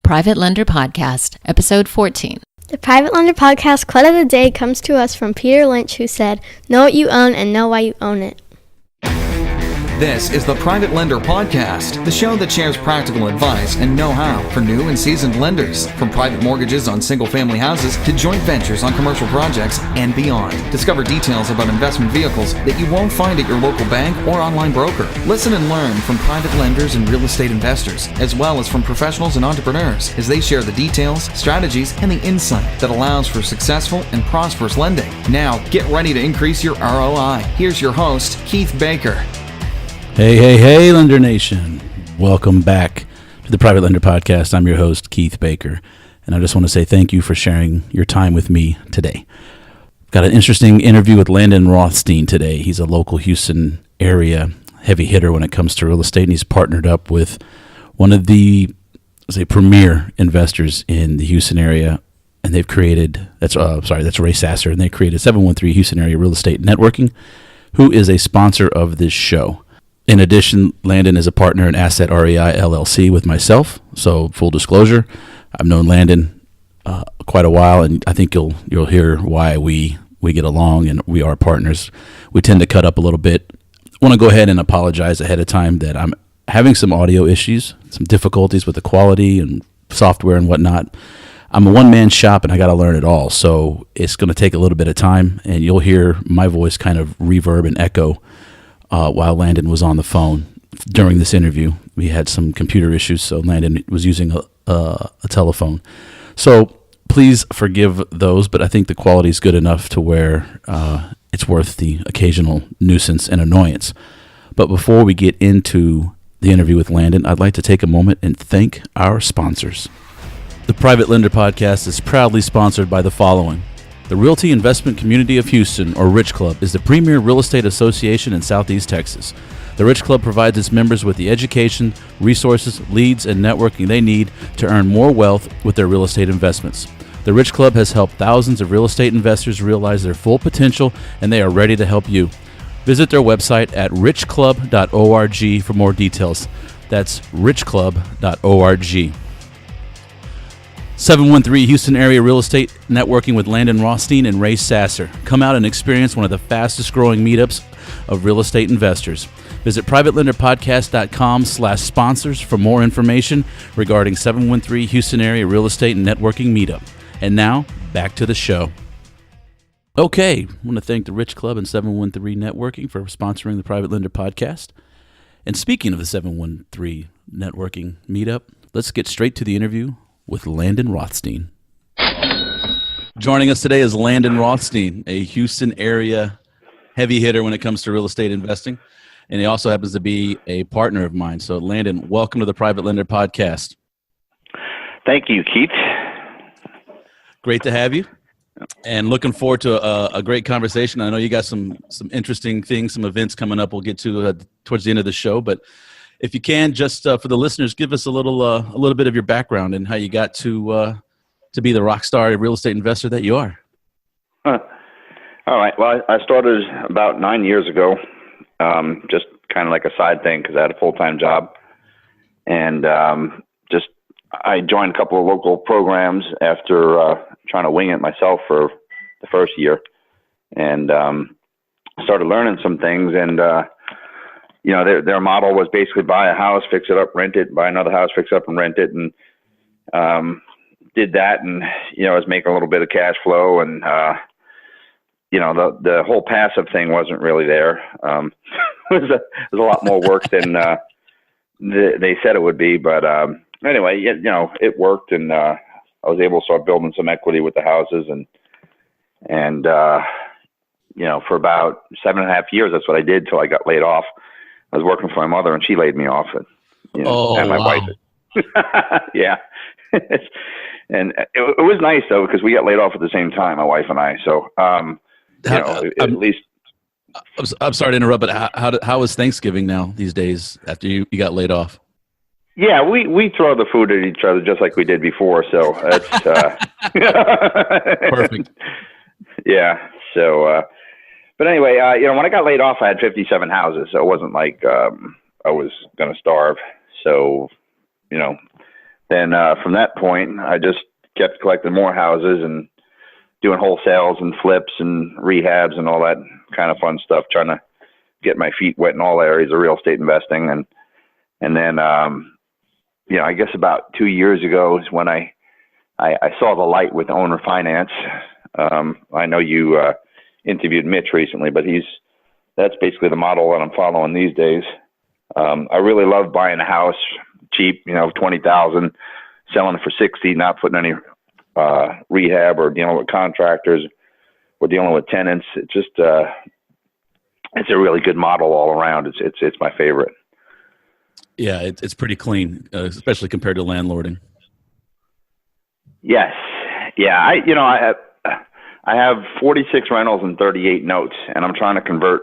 Private Lender Podcast, Episode 14. The Private Lender Podcast quote of the day comes to us from Peter Lynch, who said, "Know what you own and know why you own it." This is the Private Lender Podcast, the show that shares practical advice and know-how for new and seasoned lenders, from private mortgages on single-family houses to joint ventures on commercial projects and beyond. Discover details about investment vehicles that you won't find at your local bank or online broker. Listen and learn from private lenders and real estate investors, as well as from professionals and entrepreneurs, as they share the details, strategies, and the insight that allows for successful and prosperous lending. Now, get ready to increase your ROI. Here's your host, Keith Baker. Hey, Lender Nation. Welcome back to the Private Lender Podcast. I'm your host, Keith Baker, and I just want to say thank you for sharing your time with me today. Got an interesting interview with Landon Rothstein today. He's a local Houston area heavy hitter when it comes to real estate, and he's partnered up with one of the, premier investors in the Houston area, and they've created, that's Ray Sasser, and they created 713 Houston Area Real Estate Networking, who is a sponsor of this show. In addition, Landon is a partner in Asset REI LLC with myself. So, full disclosure, I've known Landon quite a while, and I think you'll hear why we get along and we are partners. We tend to cut up a little bit. I want to go ahead and apologize ahead of time that I'm having some audio issues, some difficulties with the quality and software and whatnot. I'm a one-man shop, and I got to learn it all. So it's going to take a little bit of time, and you'll hear my voice kind of reverb and echo while Landon was on the phone during this interview. We had some computer issues, so Landon was using a telephone. So please forgive those, but I think the quality is good enough to where it's worth the occasional nuisance and annoyance. But before we get into the interview with Landon, I'd like to take a moment and thank our sponsors. The Private Lender Podcast is proudly sponsored by the following. The Realty Investment Community of Houston, or Rich Club, is the premier real estate association in Southeast Texas. The Rich Club provides its members with the education, resources, leads, and networking they need to earn more wealth with their real estate investments. The Rich Club has helped thousands of real estate investors realize their full potential, and they are ready to help you. Visit their website at richclub.org for more details. That's richclub.org. 713 Houston Area Real Estate Networking with Landon Rothstein and Ray Sasser. Come out and experience one of the fastest growing meetups of real estate investors. Visit privatelenderpodcast.com/sponsors for more information regarding 713 Houston Area Real Estate Networking Meetup. And now, back to the show. Okay, I want to thank the Rich Club and 713 Networking for sponsoring the Private Lender Podcast. And speaking of the 713 Networking Meetup, let's get straight to the interview with Landon Rothstein. Joining us today is Landon Rothstein, a Houston area heavy hitter when it comes to real estate investing, and he also happens to be a partner of mine. So, Landon, welcome to the Private Lender Podcast. Thank you, Keith. Great to have you, and looking forward to a great conversation. I know you got some interesting things, some events coming up we'll get to towards the end of the show, but if you can, just for the listeners, give us a little bit of your background and how you got to be the rock star real estate investor that you are. All right. Well, I started about 9 years ago, just kind of like a side thing because I had a full-time job, and I joined a couple of local programs after trying to wing it myself for the first year, and started learning some things. And their model was basically buy a house, fix it up, rent it, buy another house, fix it up and rent it. And, did that and, I was making a little bit of cash flow, and, the whole passive thing wasn't really there. It was a lot more work than, they said it would be. But, anyway, it worked, and, I was able to start building some equity with the houses, and for about 7.5 years, that's what I did till I got laid off. I was working for my mother, and she laid me off, and my wife. Yeah. And it was nice, though, because we got laid off at the same time, my wife and I. So, at least. I'm sorry to interrupt, but how is Thanksgiving now these days after you got laid off? Yeah, we throw the food at each other just like we did before. So that's perfect. Yeah. So, but anyway, when I got laid off, I had 57 houses, so it wasn't like I was going to starve. So, then from that point, I just kept collecting more houses and doing wholesales and flips and rehabs and all that kind of fun stuff, trying to get my feet wet in all areas of real estate investing. And then, I guess about 2 years ago is when I saw the light with owner finance. I know you interviewed Mitch recently, but that's basically the model that I'm following these days. I really love buying a house cheap, $20,000, selling it for $60,000, not putting any rehab or dealing with contractors or dealing with tenants. It's just it's a really good model all around. It's my favorite. Yeah, it's pretty clean, especially compared to landlording. Yes, yeah. I have 46 rentals and 38 notes, and I'm trying to convert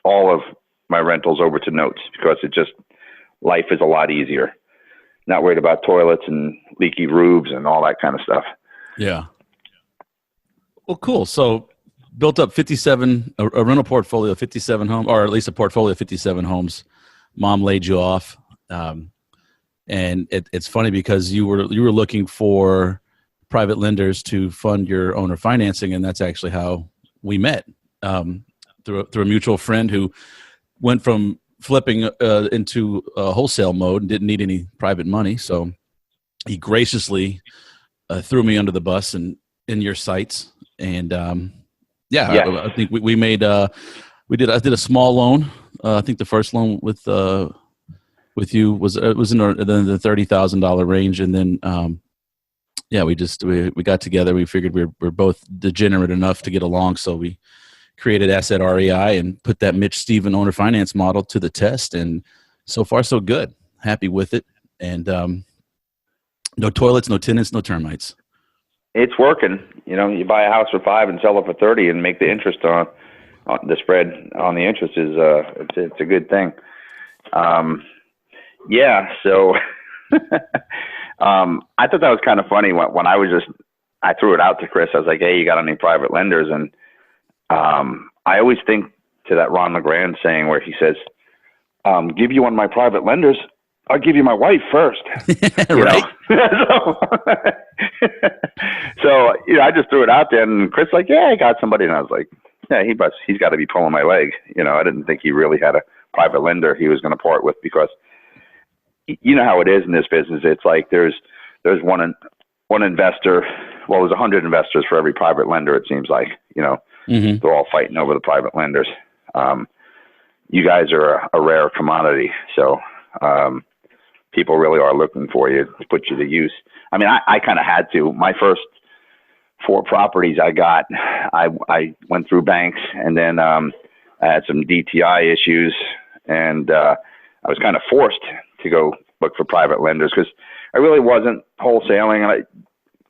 all of my rentals over to notes because life is a lot easier. Not worried about toilets and leaky roofs and all that kind of stuff. Yeah. Well, cool. So built up a rental portfolio of 57 homes, or at least a portfolio of 57 homes. Mom laid you off. And it's funny because you were looking for private lenders to fund your owner financing, and that's actually how we met, through a mutual friend who went from flipping into wholesale mode and didn't need any private money. So he graciously threw me under the bus and in your sights. And I think we made I did a small loan. I think the first loan with you was in the $30,000 range, and then we got together. We figured we're both degenerate enough to get along, so we created Asset REI and put that Mitch Stephen owner finance model to the test, and so far so good. Happy with it, and no toilets, no tenants, no termites. It's working. You buy a house for $5 and sell it for $30 and make the interest on the spread on the interest is it's a good thing. So I thought that was kind of funny when I threw it out to Chris. I was like, hey, you got any private lenders? And I always think to that Ron LeGrand saying where he says, give you one of my private lenders, I'll give you my wife first. Right. So I just threw it out there, and Chris like, yeah, I got somebody. And I was like, yeah, he's got to be pulling my leg. I didn't think he really had a private lender he was going to part with, because you know how it is in this business. It's like there's one investor. Well, there's 100 investors for every private lender. It seems like, Mm-hmm. They're all fighting over the private lenders. You guys are a rare commodity. So, people really are looking for you to put you to use. I mean, I kind of had to. My first 4 properties I got, I went through banks, and then I had some DTI issues, and I was kind of forced to go look for private lenders because I really wasn't wholesaling. And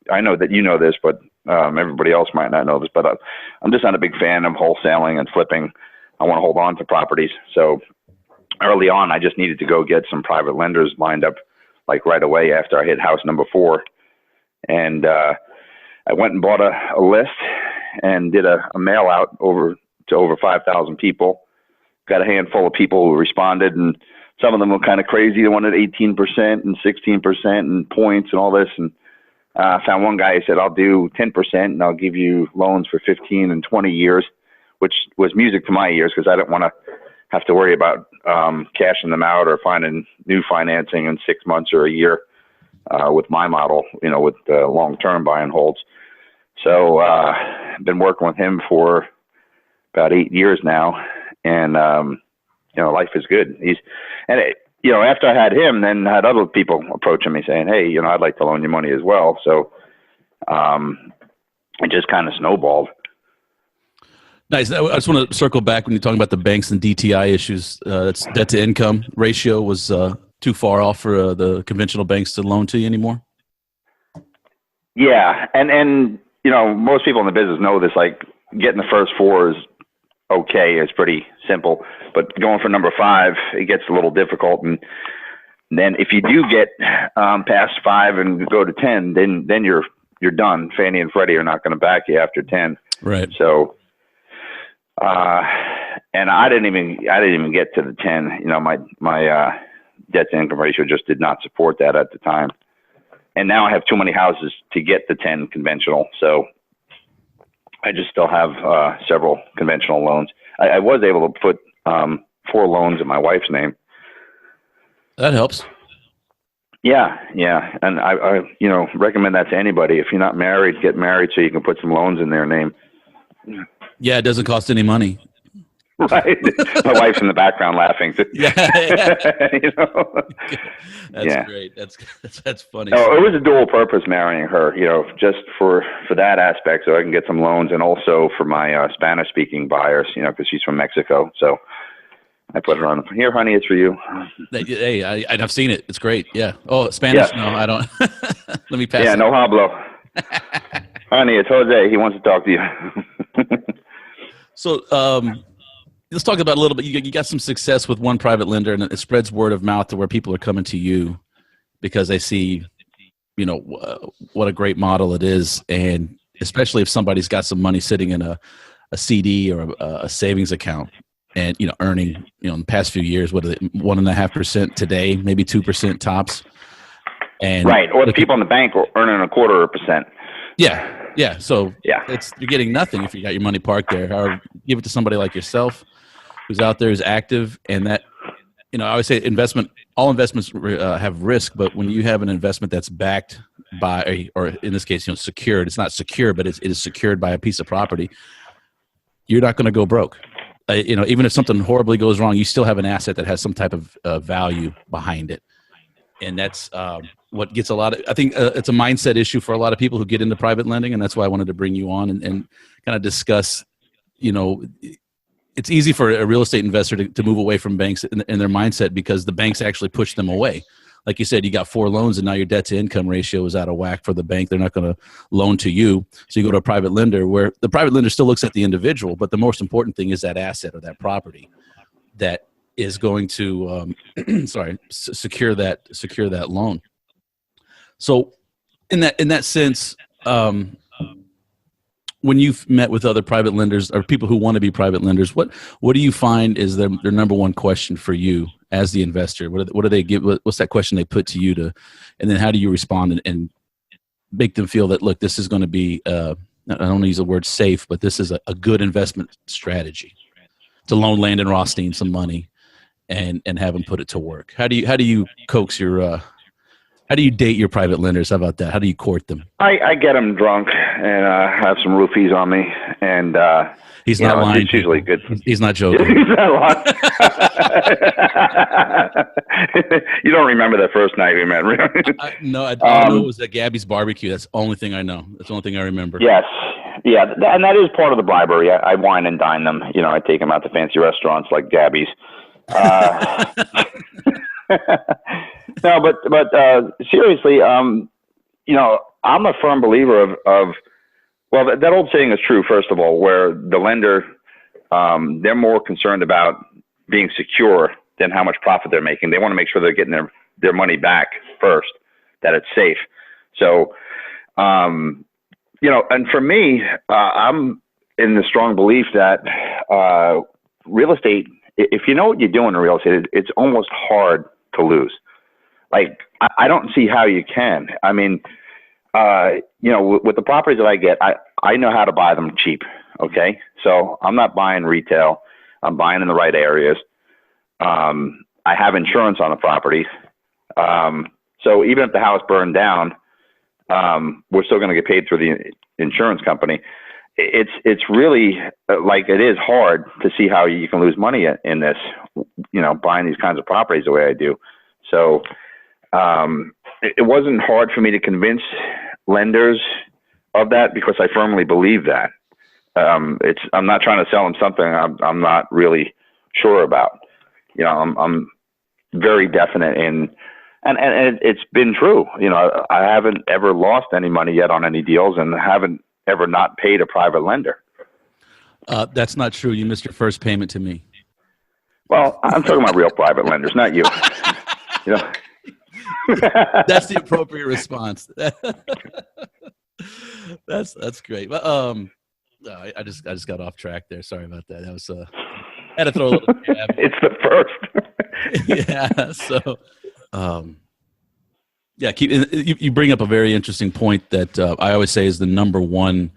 I know that you know this, but everybody else might not know this, but I'm just not a big fan of wholesaling and flipping. I want to hold on to properties. So early on, I just needed to go get some private lenders lined up, like right away after I hit house number 4. And I went and bought a list and did a mail out to over 5,000 people. Got a handful of people who responded, and some of them were kind of crazy. They wanted 18% and 16% and points and all this. And I found one guy who said, I'll do 10% and I'll give you loans for 15 and 20 years, which was music to my ears because I didn't want to have to worry about cashing them out or finding new financing in 6 months or a year with my model, with long-term buy and holds. So I've been working with him for about 8 years now, and life is good. After I had him, then I had other people approaching me saying, hey, I'd like to loan you money as well. So it just kind of snowballed. Nice. I just want to circle back when you're talking about the banks and DTI issues. That's debt to income ratio was too far off for the conventional banks to loan to you anymore. Yeah, and most people in the business know this. Like getting the first 4 is okay. It's pretty simple, but going for number 5, it gets a little difficult. And then if you do get past 5 and go to 10, then you're done. Fannie and Freddie are not going to back you after 10. Right. So. And I didn't even get to the 10. My debt to income ratio just did not support that at the time. and now I have too many houses to get the 10 conventional. So I just still have several conventional loans. I was able to put 4 loans in my wife's name. That helps. Yeah, and I recommend that to anybody. If you're not married, get married so you can put some loans in their name. Yeah, it doesn't cost any money. Right. My wife's in the background laughing. Yeah. That's great. That's funny. Oh, it was a dual purpose marrying her, just for that aspect, so I can get some loans, and also for my Spanish speaking buyers, because she's from Mexico. So I put her on. Here, honey, it's for you. Hey, I've seen it. It's great. Yeah. Oh, Spanish? Yeah. No, I don't. Let me pass. Yeah, no hablo. Honey, it's Jose. He wants to talk to you. So, let's talk about a little bit. You got some success with one private lender, and it spreads word of mouth to where people are coming to you because they see, what a great model it is, and especially if somebody's got some money sitting in a CD or a savings account, and earning, in the past few years, what are they, 1.5% today, maybe 2% tops, and right, or the people in the bank are earning 0.25%. Yeah. So yeah, you're getting nothing if you got your money parked there. Or give it to somebody like yourself, who's out there, who's active, and that, I always say all investments have risk, but when you have an investment that's backed by, or in this case, secured, it's not secure, but it is secured by a piece of property, you're not going to go broke. Even if something horribly goes wrong, you still have an asset that has some type of value behind it. And that's what gets I think it's a mindset issue for a lot of people who get into private lending. And that's why I wanted to bring you on and kind of discuss, it's easy for a real estate investor to move away from banks in their mindset because the banks actually push them away. Like you said, you got 4 loans and now your debt to income ratio is out of whack for the bank. They're not going to loan to you. So you go to a private lender where the private lender still looks at the individual, but the most important thing is that asset or that property that is going to secure that loan. So in that sense, when you've met with other private lenders or people who want to be private lenders, what do you find is their number one question for you as the investor? What do they give? What's that question they put to you and then how do you respond and make them feel that, look, this is going to be, I don't want to use the word safe, but this is a good investment strategy to loan Landon Rothstein some money and have them put it to work. How do you coax your, how do you date your private lenders? How about that? How do you court them? I get them drunk and have some roofies on me, and he's not lying. It's usually good. He's not joking. He's not lying. You don't remember that first night we met, right? No, I know it was at Gabby's barbecue. That's the only thing I know. That's the only thing I remember. Yes, yeah, and that is part of the bribery. I wine and dine them. I take them out to fancy restaurants like Gabby's. No, but seriously, I'm a firm believer of well, that old saying is true, first of all, where the lender, they're more concerned about being secure than how much profit they're making. They want to make sure they're getting their money back first, that it's safe. So, and for me, I'm in the strong belief that real estate, if you know what you're doing in real estate, it's almost hard to lose. Like, I don't see how you can. I mean, with the properties that I get, I know how to buy them cheap. Okay. So I'm not buying retail. I'm buying in the right areas. I have insurance on the property. So even if the house burned down, we're still going to get paid through the insurance company. It's really like, it is hard to see how you can lose money in this, buying these kinds of properties the way I do. So, it wasn't hard for me to convince lenders of that because I firmly believe that. I'm not trying to sell them something I'm not really sure about. I'm very definite and it's been true. I haven't ever lost any money yet on any deals and haven't ever not paid a private lender. That's not true. You missed your first payment to me. Well, I'm talking about real private lenders, not you. That's the appropriate response. That's great. But I just got off track there. Sorry about that. That was I had to throw a little jab. It's the first. Yeah. So Yeah, you bring up a very interesting point that I always say is the number one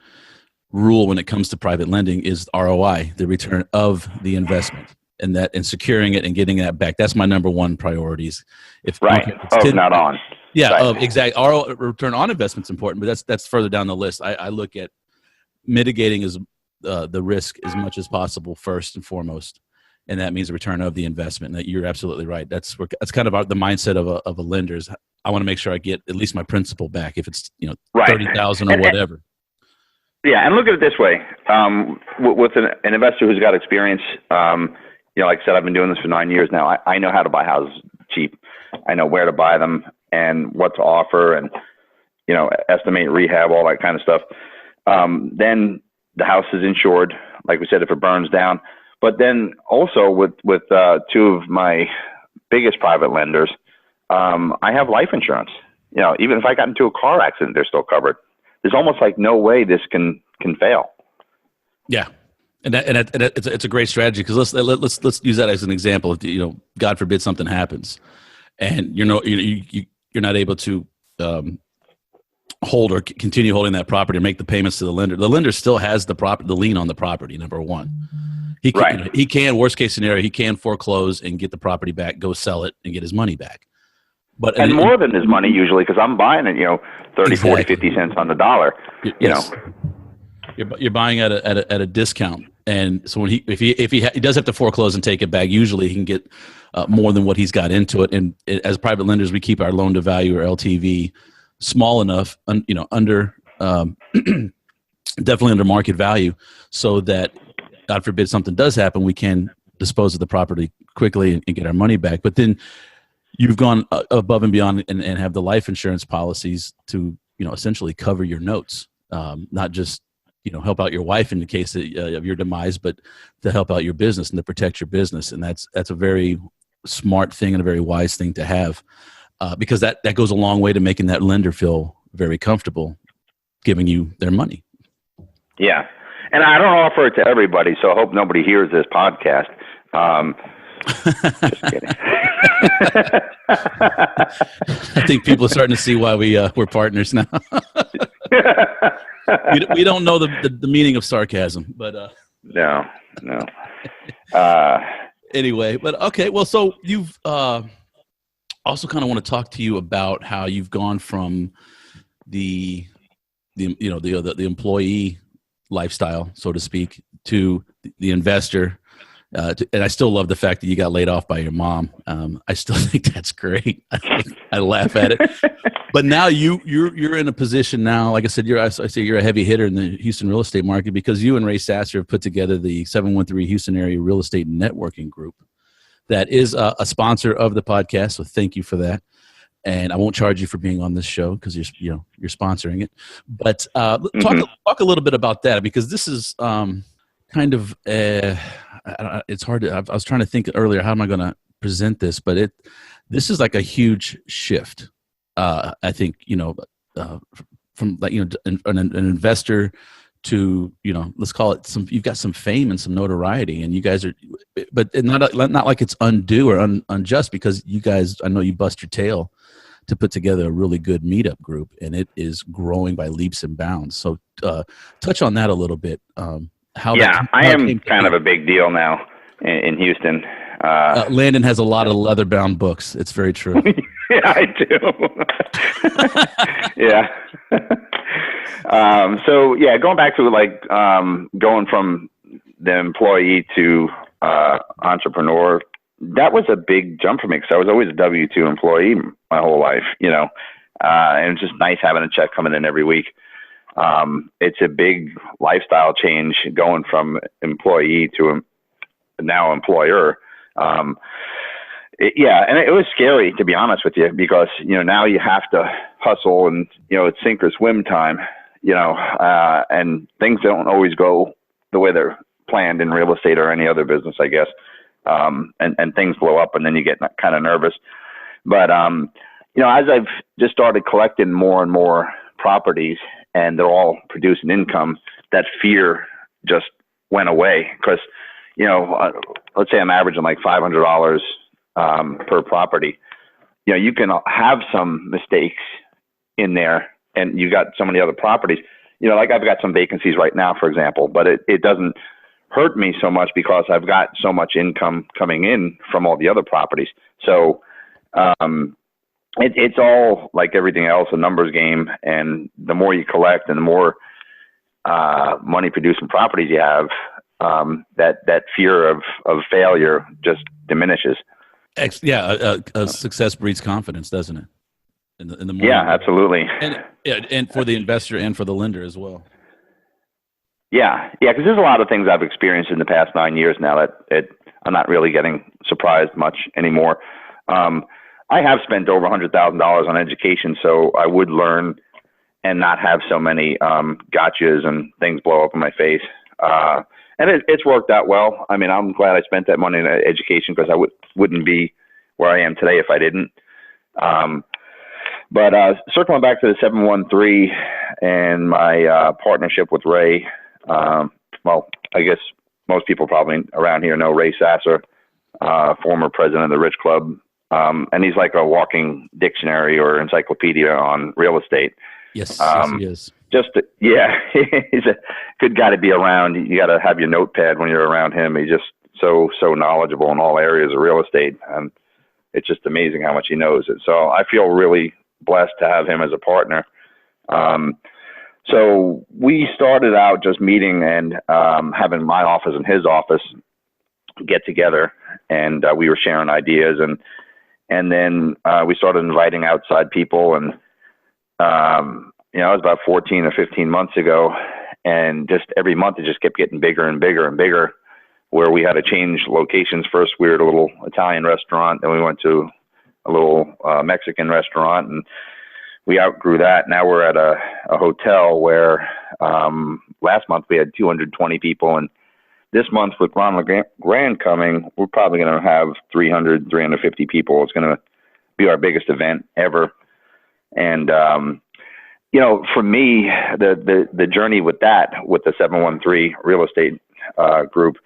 rule when it comes to private lending is ROI, the return of the investment, and securing it and getting that back. That's my number one priorities. If Right. Not on. Yeah, Right. exactly. ROI, return on investment's important, but that's further down the list. I look at mitigating the risk as much as possible first and foremost. And that means the return of the investment. And you're absolutely right. That's kind of the mindset of a lender. Is I want to make sure I get at least my principal back, if it's Right. 30,000 or whatever. Yeah, and look at it this way: with an investor who's got experience, like I said, I've been doing this for 9 years now. I know how to buy houses cheap. I know where to buy them and what to offer, and estimate rehab, all that kind of stuff. Then the house is insured, like we said, if it burns down. But then also with two of my biggest private lenders, I have life insurance. Even if I got into a car accident, they're still covered. There's almost like no way this can fail. Yeah, and it's a great strategy, because let's use that as an example. If God forbid something happens, and you're not able to hold or continue holding that property or make the payments to the lender. The lender still has the lien on the property. Number one. He can, worst case scenario, he can foreclose and get the property back, go sell it, and get his money back. And more than his money usually, because I'm buying it, 30, exactly. 40, 50 cents on the dollar. Yes. You're buying at a discount, and so when he does have to foreclose and take it back, usually he can get more than what he's got into it. And as private lenders, we keep our loan to value or LTV small enough, under definitely under market value, so that God forbid something does happen, we can dispose of the property quickly and get our money back. But then you've gone above and beyond and have the life insurance policies to essentially cover your notes, not just help out your wife in the case of your demise, but to help out your business and to protect your business. And that's a very smart thing and a very wise thing to have, because that goes a long way to making that lender feel very comfortable giving you their money. Yeah. And I don't offer it to everybody, so I hope nobody hears this podcast. Just kidding. I think people are starting to see why we're partners now. we don't know the meaning of sarcasm, but no. Anyway, but okay. Well, so you've also kind of want to talk to you about how you've gone from the employee lifestyle, so to speak, to the investor. And I still love the fact that you got laid off by your mom. I still think that's great. I laugh at it. But now you're in a position now, like I said, you're a heavy hitter in the Houston real estate market, because you and Ray Sasser have put together the 713 Houston Area Real Estate Networking Group. That is a sponsor of the podcast, so thank you for that. And I won't charge you for being on this show because you're sponsoring it. But talk a little bit about that, because this is kind of it's hard to. I was trying to think earlier, how am I going to present this? But this is like a huge shift. I think from like an investor to let's call it you've got some fame and some notoriety, and you guys are, but not like it's undue or unjust, because you guys, I know you bust your tail to put together a really good meetup group, and it is growing by leaps and bounds. So touch on that a little bit. I am kind of a big deal now in Houston. Landon has a lot of leather-bound books. It's very true. Yeah, I do. Yeah. Going back to going from the employee to entrepreneur, that was a big jump for me, because I was always a W-2 employee my whole life, and it's just nice having a check coming in every week. It's a big lifestyle change going from employee to now employer. And it was scary, to be honest with you, because, now you have to hustle, and, it's sink or swim time, and things don't always go the way they're planned in real estate or any other business, I guess. And things blow up, and then you get kind of nervous. But, as I've just started collecting more and more properties, and they're all producing income, that fear just went away. Because, let's say I'm averaging like $500 per property. you can have some mistakes in there, and you got so many other properties. Like I've got some vacancies right now, for example, but it doesn't hurt me so much because I've got so much income coming in from all the other properties. So it's all like everything else, a numbers game. And the more you collect and the more money producing properties you have, that fear of failure just diminishes. Success breeds confidence, doesn't it? In the morning. Yeah, absolutely. And for the investor and for the lender as well. Yeah, because there's a lot of things I've experienced in the past 9 years now that I'm not really getting surprised much anymore. I have spent over $100,000 on education, so I would learn and not have so many gotchas and things blow up in my face. And it's worked out well. I mean, I'm glad I spent that money in education because I wouldn't be where I am today if I didn't. But circling back to the 713 and my partnership with Ray, well, I guess most people probably around here know Ray Sasser, former president of the Rich Club. And he's like a walking dictionary or encyclopedia on real estate. Yes, he is. He's a good guy to be around. You got to have your notepad when you're around him. He's just so knowledgeable in all areas of real estate. And it's just amazing how much he knows it. So I feel really blessed to have him as a partner. So we started out just meeting and having my office and his office get together, and we were sharing ideas, and then we started inviting outside people, and it was about 14 or 15 months ago, and just every month it just kept getting bigger and bigger and bigger, where we had to change locations. First we were at a little Italian restaurant, then we went to a little Mexican restaurant, and we outgrew that. Now we're at a hotel where last month we had 220 people, and this month with Ronald Grand coming, we're probably going to have 300, 350 people. It's going to be our biggest event ever. And, for me, the journey with the 713 real estate group,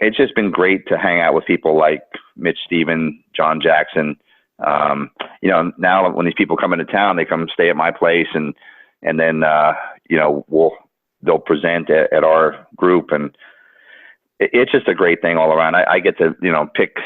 it's just been great to hang out with people like Mitch Stephen, John Jackson. Now when these people come into town, they come stay at my place, and then they'll present at our group, and it's just a great thing all around. I get to pick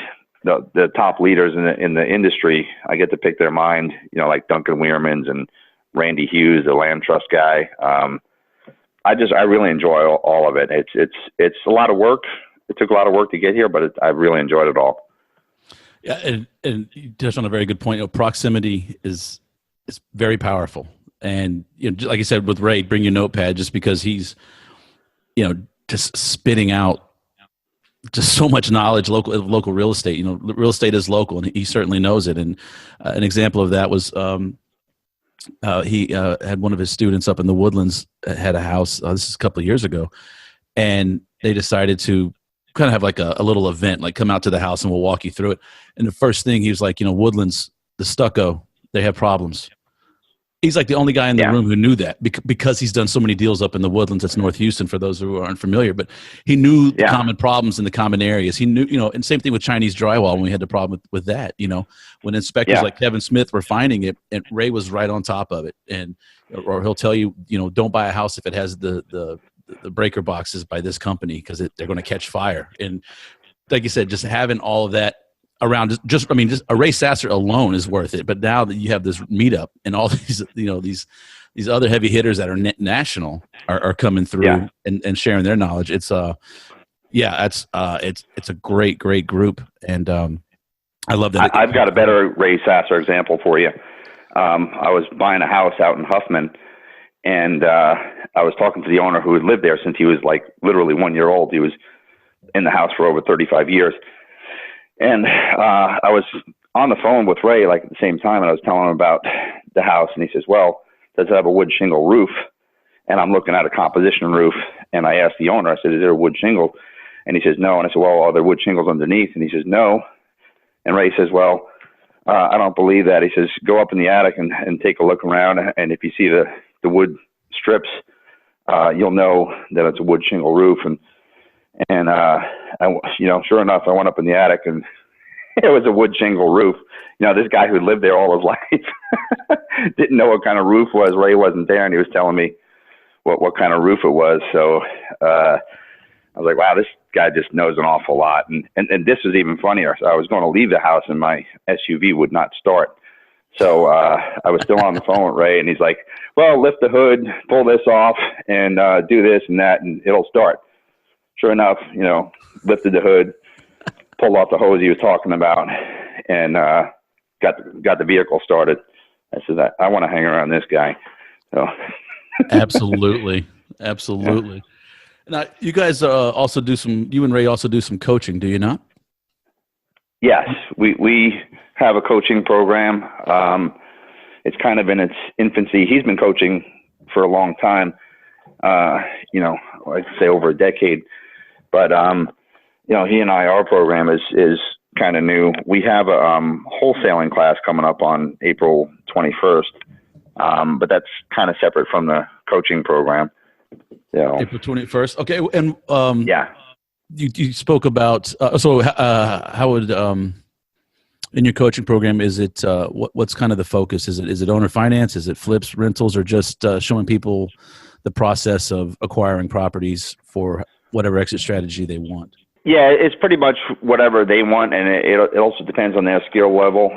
the top leaders in the industry. I get to pick their mind, like Duncan Weirmans and Randy Hughes, the land trust guy. I really enjoy all of it. It's a lot of work. It took a lot of work to get here, but I really enjoyed it all. Yeah, and you touched on a very good point. Proximity is very powerful, and like you said with Ray, bring your notepad, just because he's, just spitting out just so much knowledge of local real estate. Real estate is local, and he certainly knows it. And an example of that was he had one of his students up in the Woodlands had a house. This is a couple of years ago, and they decided to kind of have like a little event, like come out to the house and we'll walk you through it. And the first thing he was like, Woodlands, the stucco, they have problems. He's like the only guy in the room who knew that because he's done so many deals up in the Woodlands. That's North Houston for those who aren't familiar, but he knew the common problems in the common areas. He knew, and same thing with Chinese drywall when we had the problem with that, when inspectors like Kevin Smith were finding it, and Ray was right on top of it. Or he'll tell you, don't buy a house if it has the breaker boxes by this company because they're going to catch fire. And like you said, just having all of that around, just a Ray Sasser alone is worth it. But now that you have this meetup and all these, these other heavy hitters that are national are coming through and sharing their knowledge. It's a great group. And I love that. I've got a better Ray Sasser example for you. I was buying a house out in Huffman, and I was talking to the owner who had lived there since he was like literally 1 year old. He was in the house for over 35 years. And I was on the phone with Ray like at the same time, and I was telling him about the house, and he says, well, does it have a wood shingle roof? And I'm looking at a composition roof, and I asked the owner, I said, is there a wood shingle? And he says, no. And I said, well, are there wood shingles underneath? And he says, no. And Ray says, well, I don't believe that. He says, go up in the attic and take a look around, and if you see the wood strips, you'll know that it's a wood shingle roof. And sure enough, I went up in the attic, and it was a wood shingle roof. This guy who lived there all his life didn't know what kind of roof was. Ray wasn't there, and he was telling me what kind of roof it was. So I was like, wow, this guy just knows an awful lot. And this was even funnier. So I was going to leave the house, and my SUV would not start. So I was still on the phone with Ray, and he's like, well, lift the hood, pull this off, and do this and that, and it'll start. Sure enough, lifted the hood, pulled off the hose he was talking about, and got the vehicle started. I said, I want to hang around this guy. So. Absolutely. Now, you guys also you and Ray also do some coaching, do you not? Yes, we have a coaching program. It's kind of in its infancy. He's been coaching for a long time, I'd say over a decade. But, he and our program is kind of new. We have a wholesaling class coming up on April 21st, but that's kind of separate from the coaching program. April 21st. Okay, and yeah. You spoke about how would in your coaching program, is it what's kind of the focus? Is it owner finance? Is it flips, rentals, or just showing people the process of acquiring properties for whatever exit strategy they want? Yeah, it's pretty much whatever they want, and it also depends on their skill level.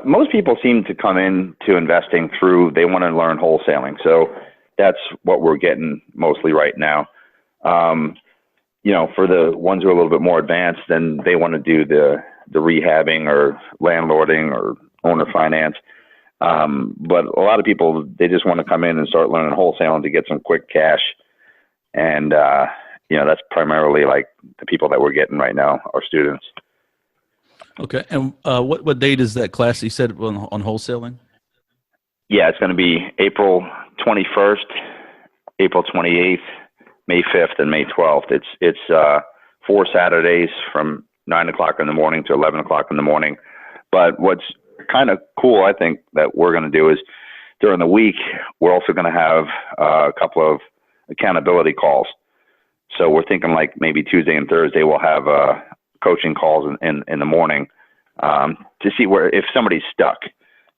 Most people seem to come into investing through they want to learn wholesaling, so that's what we're getting mostly right now. For the ones who are a little bit more advanced, then they want to do the rehabbing or landlording or owner finance. But a lot of people, they just want to come in and start learning wholesaling to get some quick cash. And, that's primarily like the people that we're getting right now, our students. Okay. And what date is that class you said on wholesaling? Yeah, it's going to be April 21st, April 28th, May 5th, and May 12th. It's 4 Saturdays from 9 o'clock in the morning to 11 o'clock in the morning. But what's kind of cool, I think, that we're going to do is during the week, we're also going to have a couple of accountability calls. So we're thinking like maybe Tuesday and Thursday we'll have coaching calls in the morning to see if somebody's stuck.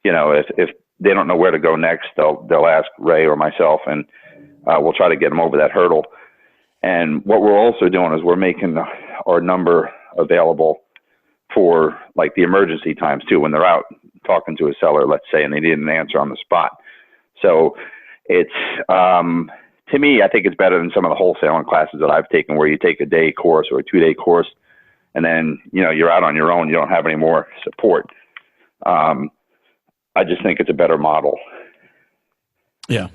If they don't know where to go next, they'll ask Ray or myself, and we'll try to get them over that hurdle. And what we're also doing is we're making our number available for like the emergency times too, when they're out talking to a seller, let's say, and they didn't answer on the spot. So it's, to me, I think it's better than some of the wholesaling classes that I've taken where you take a day course or a 2-day course and then, you're out on your own. You don't have any more support. I just think it's a better model. Yeah,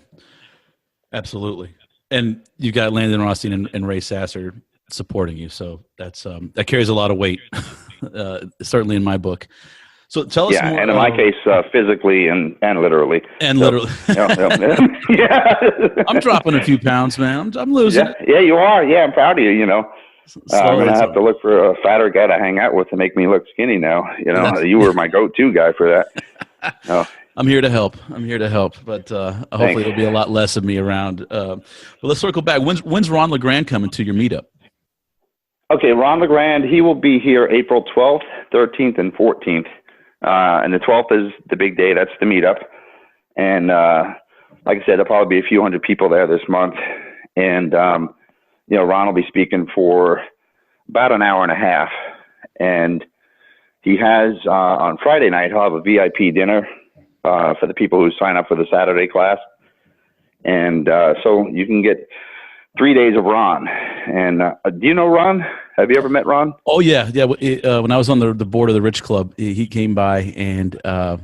absolutely. And you've got Landon Rothstein and Ray Sasser supporting you. So that carries a lot of weight, certainly in my book. So tell us more. Yeah, and in my case, physically and literally. And literally. Yeah. I'm dropping a few pounds, man. I'm losing it. Yeah, you are. Yeah, I'm proud of you, I'm going to have to look for a fatter guy to hang out with to make me look skinny now. You were my go-to guy for that. Oh. I'm here to help. But hopefully there'll be a lot less of me around. But let's circle back. When's Ron LeGrand coming to your meetup? Okay, Ron LeGrand, he will be here April 12th, 13th, and 14th. And the 12th is the big day. That's the meetup. And like I said, there'll probably be a few hundred people there this month. And, Ron will be speaking for about an hour and a half. And he has, on Friday night, he'll have a VIP dinner for the people who sign up for the Saturday class. And so you can get 3 days of Ron. And do you know Ron? Have you ever met Ron? Oh, yeah. When I was on the board of the Rich Club, he came by, and I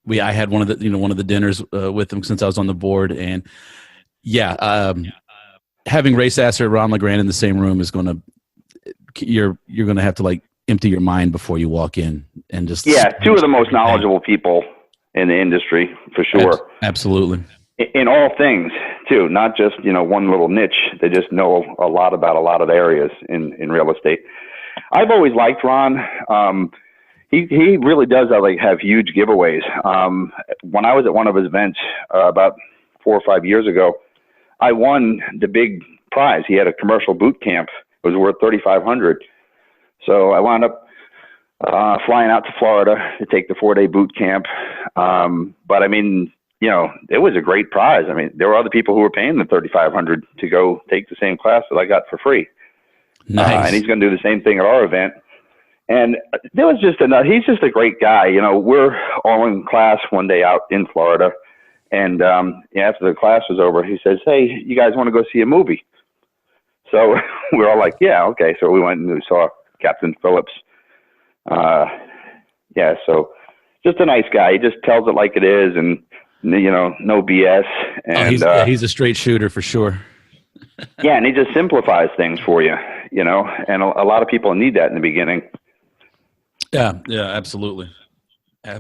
had one of the dinners with him since I was on the board. And having Ray Sasser and Ron LeGrand in the same room is you're going to have to like empty your mind before you walk in and just. Yeah. Two of the most knowledgeable people in the industry for sure. Absolutely. In all things too, not just, one little niche. They just know a lot about a lot of areas in real estate. I've always liked Ron. He really does have huge giveaways. When I was at one of his events about 4 or 5 years ago, I won the big prize. He had a commercial boot camp. It was worth $3,500. So I wound up flying out to Florida to take the 4-day boot camp. But I mean, it was a great prize. I mean, there were other people who were paying the $3,500 to go take the same class that I got for free. Nice. And he's going to do the same thing at our event. And there was he's just a great guy. We're all in class one day out in Florida. And after the class was over, he says, "Hey, you guys want to go see a movie?" So we're all like, "Yeah, okay." So we went and we saw Captain Phillips. So just a nice guy. He just tells it like it is, and no BS. And he's a straight shooter for sure. Yeah, and he just simplifies things for you, and a lot of people need that in the beginning. Yeah, absolutely.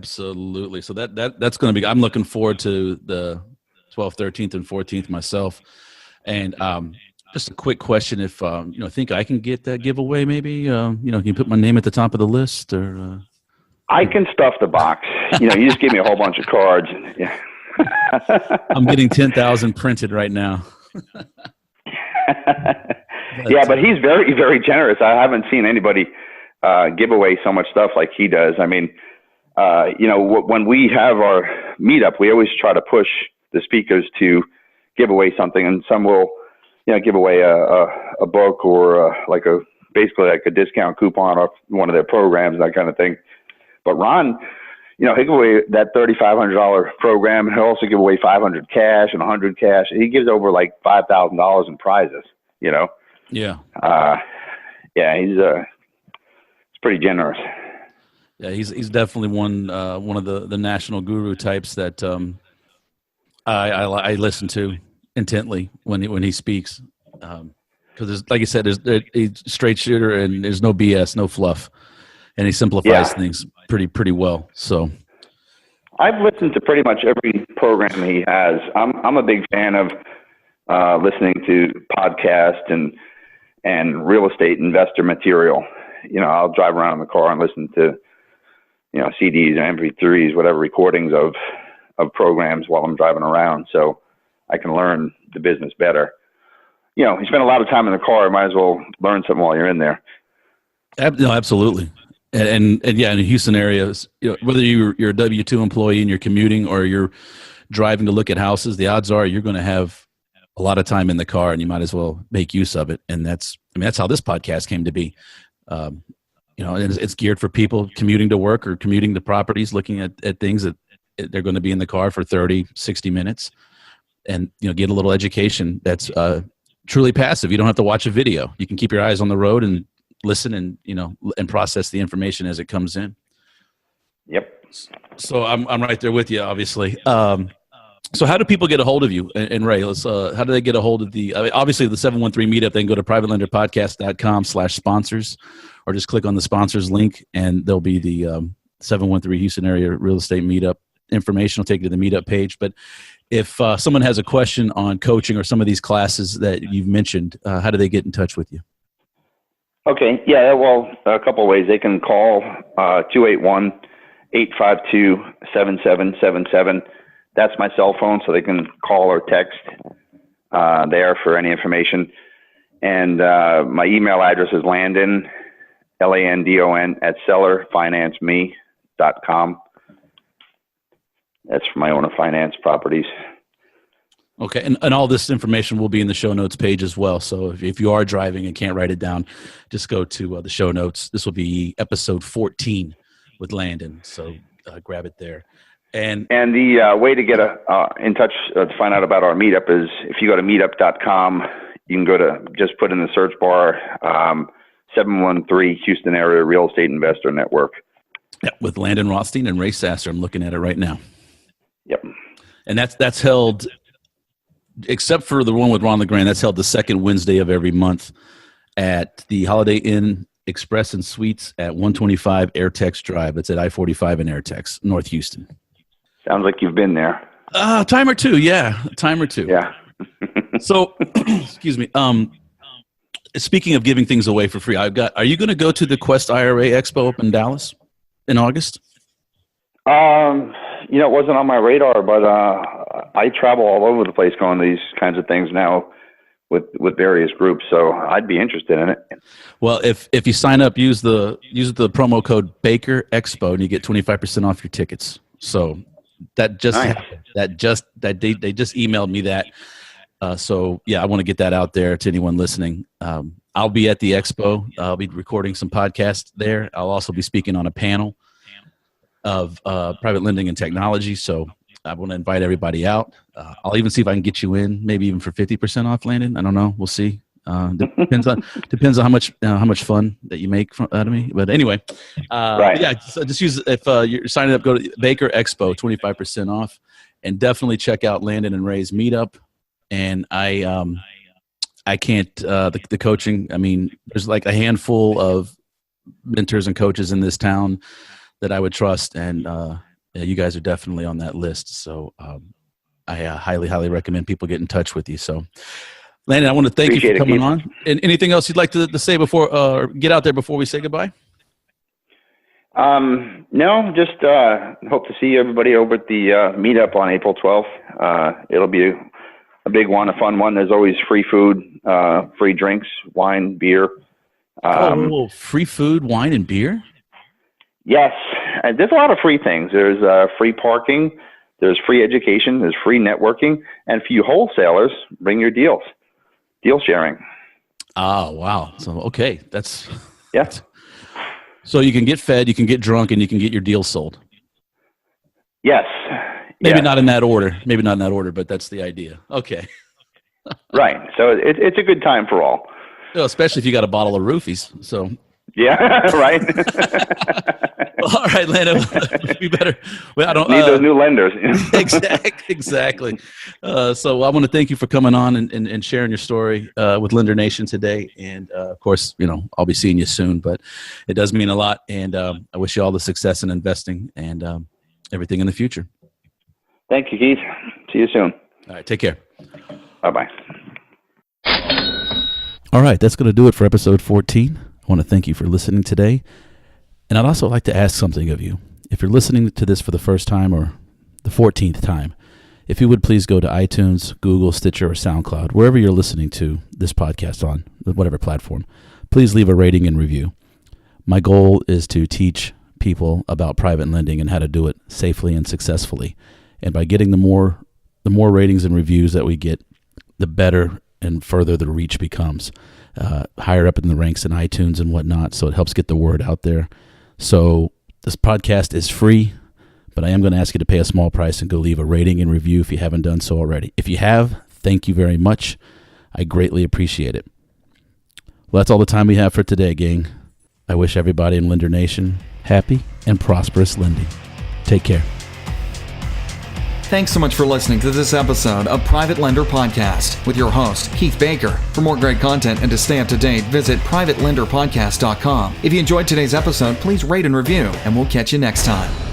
So that's going to be. I'm looking forward to the 12th, 13th, and 14th myself. And just a quick question: if think I can get that giveaway, maybe can you put my name at the top of the list, or I can stuff the box. You just give me a whole bunch of cards. Yeah. I'm getting 10,000 printed right now. But he's very, very generous. I haven't seen anybody give away so much stuff like he does. I mean, when we have our meetup, we always try to push the speakers to give away something, and some will, give away a book or basically like a discount coupon off one of their programs, that kind of thing. But Ron, he'll give away that $3,500 program, and he'll also give away $500 cash and $100 cash. He gives over like $5,000 in prizes. Yeah. He's pretty generous. Yeah, he's definitely one of the national guru types that I listen to intently when he speaks, because like you said, he's a straight shooter and there's no BS, no fluff, and he simplifies things pretty well. So I've listened to pretty much every program he has. I'm a big fan of listening to podcasts and real estate investor material. I'll drive around in the car and listen to CDs and MP3s, whatever recordings of programs while I'm driving around, so I can learn the business better. You spend a lot of time in the car, might as well learn something while you're in there. No, absolutely. And in the Houston area, whether you're a W-2 employee and you're commuting or you're driving to look at houses, the odds are you're going to have a lot of time in the car, and you might as well make use of it. And that's how this podcast came to be. It's geared for people commuting to work or commuting to properties, looking at things that they're going to be in the car for 30, 60 minutes and, get a little education that's truly passive. You don't have to watch a video. You can keep your eyes on the road and listen and, and process the information as it comes in. Yep. So I'm right there with you, obviously. So how do people get a hold of you? And Ray, how do they get a hold of obviously the 713 meetup, they can go to privatelenderpodcast.com/sponsors, or just click on the sponsors link and there'll be the 713 Houston area real estate meetup information. Will take you to the meetup page. But if someone has a question on coaching or some of these classes that you've mentioned, how do they get in touch with you? Okay. Yeah. Well, a couple of ways. They can call 281-852-7777. That's my cell phone, so they can call or text there for any information. And my email address is Landon, Landon, @sellerfinanceme.com. That's for my owner finance properties. Okay, and all this information will be in the show notes page as well. So if you are driving and can't write it down, just go to the show notes. This will be episode 14 with Landon, so grab it there. And the way to get in touch to find out about our meetup is if you go to meetup.com, you can go to just put in the search bar 713 Houston Area Real Estate Investor Network. Yeah, with Landon Rothstein and Ray Sasser. I'm looking at it right now. Yep. And that's held, except for the one with Ron LeGrand, that's held the second Wednesday of every month at the Holiday Inn Express and Suites at 125 Airtex Drive. It's at I-45 and Airtex, North Houston. Sounds like you've been there. Time or two, yeah. Yeah. So, excuse me. Speaking of giving things away for free, are you going to go to the Quest IRA Expo up in Dallas in August? It wasn't on my radar, but I travel all over the place going to these kinds of things now with various groups. So I'd be interested in it. Well, if you sign up, use the promo code Baker Expo, and you get 25% off your tickets. So that just Nice. happened. They just emailed me that. So yeah, I want to get that out there to anyone listening. I'll be at the expo. I'll be recording some podcasts there. I'll also be speaking on a panel of private lending and technology. So I want to invite everybody out. I'll even see if I can get you in, maybe even for 50% off, Landon. I don't know. We'll see. Depends on how much fun that you make out of me. But anyway, Right. yeah. So just use, if you're signing up, go to Baker Expo, 25% off, and definitely check out Landon and Ray's meetup. And I can't the coaching. I mean, there's like a handful of mentors and coaches in this town that I would trust, and yeah, you guys are definitely on that list. So I highly recommend people get in touch with you. So, Landon, I want to thank you for coming on. And anything else you'd like to say before, or get out there before we say goodbye? No, just hope to see everybody over at the meetup on April 12th. It'll be a big one, a fun one. There's always free food, free drinks, wine, beer. Free food, wine, and beer? Yes. There's a lot of free things. There's free parking, there's free education, there's free networking, and for you wholesalers, bring your deals. Deal sharing. Oh, wow. So, okay. That's... Yeah. So you can get fed, you can get drunk, and you can get your deals sold. Yes. Maybe not in that order. Maybe not in that order, but that's the idea. Okay. Right. So it's a good time for all. Well, especially if you got a bottle of roofies. So... Yeah, right. All right, Landon. We better. Well, I don't need those new lenders. Exactly. So I want to thank you for coming on and sharing your story with Lender Nation today. And of course, I'll be seeing you soon. But it does mean a lot, and I wish you all the success in investing and everything in the future. Thank you, Keith. See you soon. All right, take care. Bye-bye. All right, that's going to do it for episode 14. I want to thank you for listening today. And I'd also like to ask something of you. If you're listening to this for the first time or the 14th time, if you would please go to iTunes, Google, Stitcher, or SoundCloud, wherever you're listening to this podcast on, whatever platform, please leave a rating and review. My goal is to teach people about private lending and how to do it safely and successfully. And by getting the more ratings and reviews that we get, the better and further the reach becomes. Higher up in the ranks in iTunes and whatnot, so it helps get the word out there. So this podcast is free, but I am going to ask you to pay a small price and go leave a rating and review if you haven't done so already. If you have, thank you very much. I greatly appreciate it. Well, that's all the time we have for today, gang. I wish everybody in Lender Nation happy and prosperous lending. Take care. Thanks so much for listening to this episode of Private Lender Podcast with your host, Keith Baker. For more great content and to stay up to date, visit privatelenderpodcast.com. If you enjoyed today's episode, please rate and review, and we'll catch you next time.